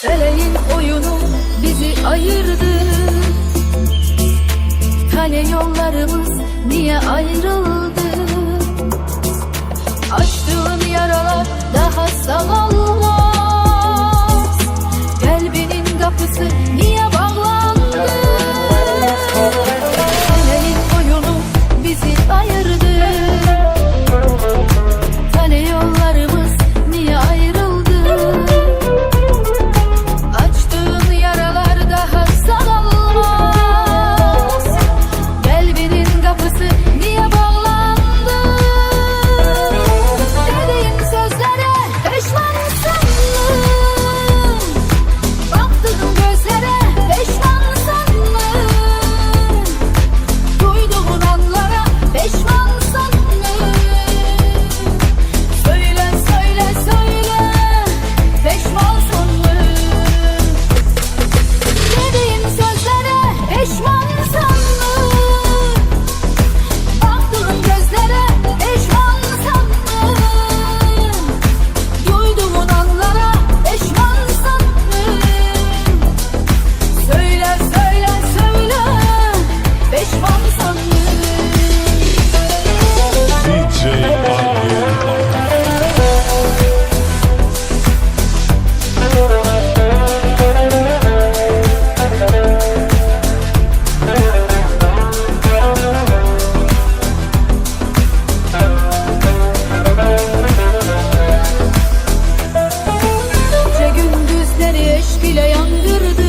Feleğin oyunu bizi ayırdı. Hani yollarımız niye ayrıldı? Açtığın yaralar daha sağlamaz. Kalbinin kapısı niye bağlandı? Feleğin oyunu bizi ayırdı. Hani yollarımız niye ayrıldı? Açtığın yaralar daha sağlamaz. Kalbinin kapısı niye bağlandı? Dediğim sözlere pişman sandım. Baktığım gözlere pişman sandım. Duyduğun anlara pişman sandım. Söyle söyle söyle pişman sandım. Dediğim sözlere pişman sandım. Baktığım gözlere pişman sandım. Duyduğun anlara pişman sandım. Söyle söyle söyle pişman sandım. DJ Armin. Gece gündüzleri eşk ile yandırdı.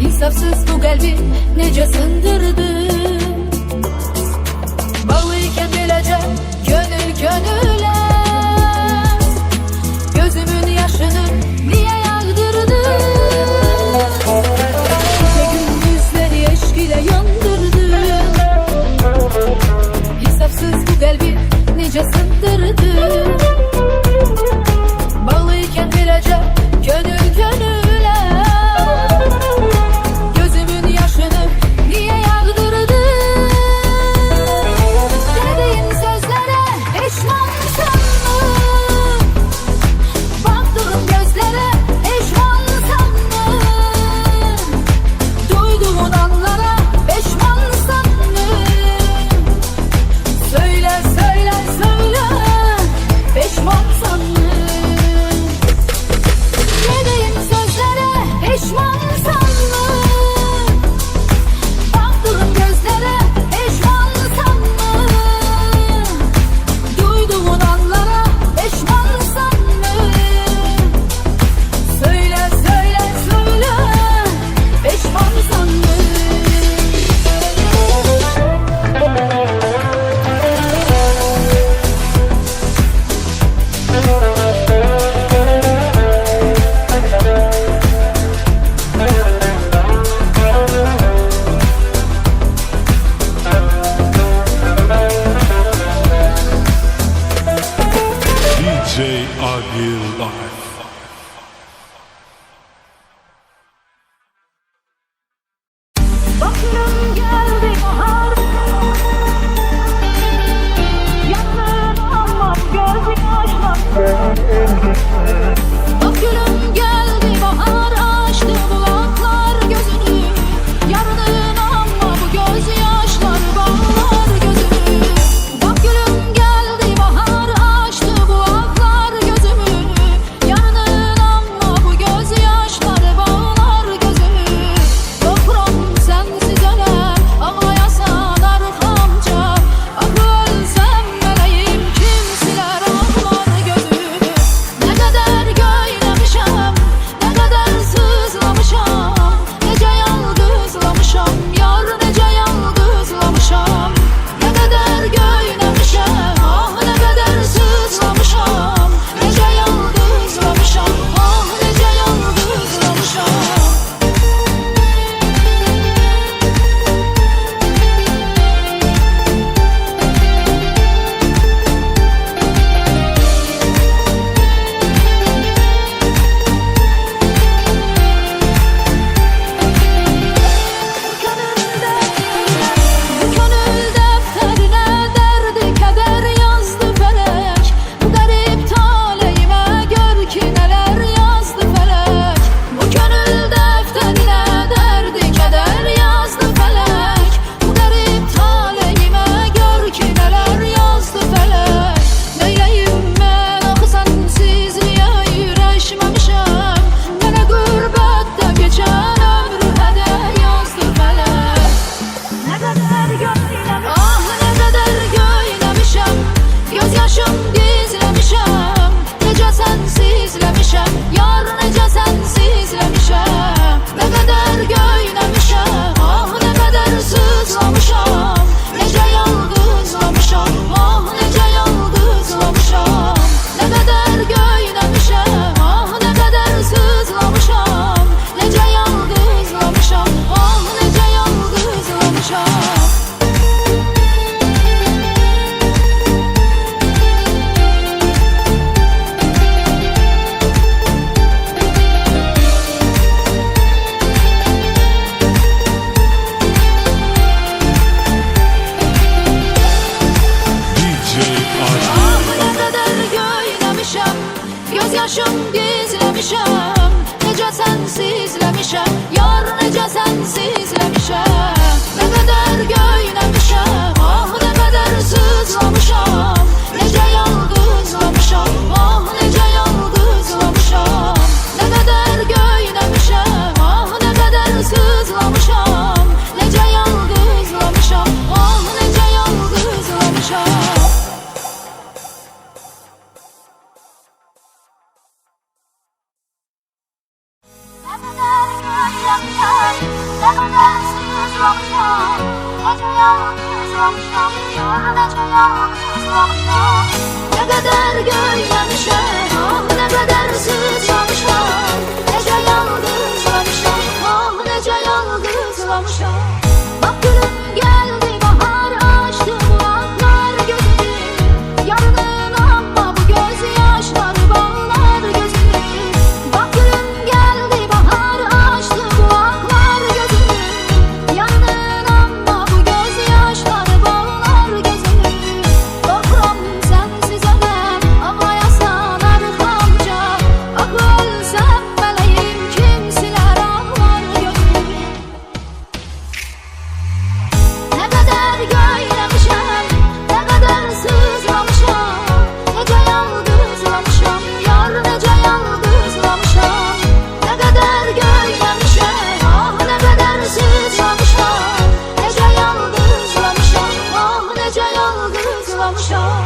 İnsafsız bu kalbi nece sındırdı. Bağlıyken bilece gönül gönüle. Gözümün yaşını niye yağdırdı? Gece gündüzleri eşk ile yandırdı. İnsafsız bu kalbi nece sındırdı. Bağlıyken bilece gönül gönüle. Gözümün yaşını niye yağdırdı? Dediğim sözlere pişman sandım. Baktığım gözlere pişman sandım. Duyduğun anlara pişman sandım. Söyle söyle söyle Ne kadar göylemişem, ah ne kadar sıçramışam, nece yalgızlamışam, ah nece yalgızlamışam. Bak gülüm geldi bahar açtı kulaklar gözünü, yarının amma bu gözyaşları bağlar gözünü. Bak gülüm geldi bahar açtı kulaklar gözünü, yarının amma bu gözyaşları bağlar gözünü. Toprağım sensiz ölemem, ağlayasan arkamca, aklı ölsem meleğim kim siler ağlar gözünü. Ne kadar göylemişem, ne kadar sızlamışam, nece yalgızlamışam, yar nece yalgızlamışam. Ne kadar göylemişem, ah ne kadar sızlamışam, nece yalgızlamışam, ah nece yalgızlamışam.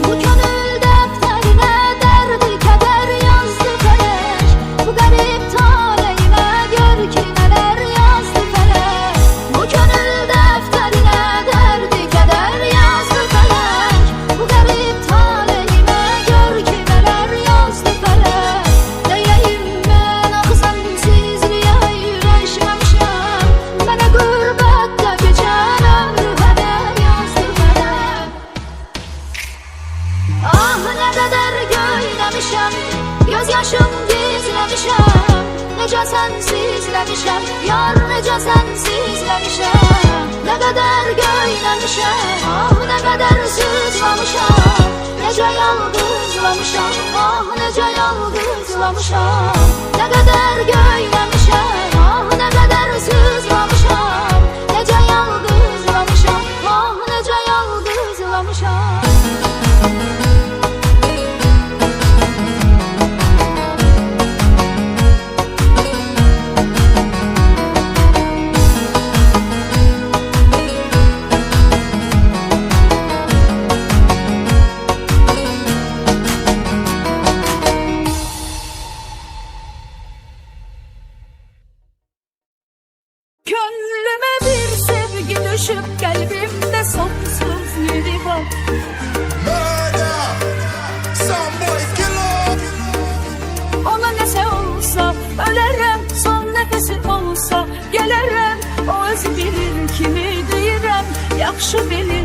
Bu gönül defterine derdi keder yazdı felek, bu garip taleyime gör ki neler yazdı felek. Bu gönül defterine derdi keder yazdı felek, bu garip taleyime gör ki neler yazdı felek. Deyeyim ben ah sensizliğe yüreşmemişem, bana gurbette geçen ömrü heder yazdı felek. Ah ne kadar göylemişem, gözyaşım gizlemişem, nece sensizlemişem, yar nece sensizlemişem. Ne kadar göylemişem, ah ne kadar sızlamışam, nece yalgızlamışam, ah nece yalgızlamışam. Ne kadar göylemişem, ah ne kadar sızlamışam, nece yalgızlamışam, ah nece yalgızlamışam. Gönlüme bir sevgi düşüp kalbimde sonsuz yeri var. Murder. Some boy kill up. Ona nese olsa ölerim, son nefesim olsa gelirim. O öz bilir kimi deyirəm, yaxşı bilir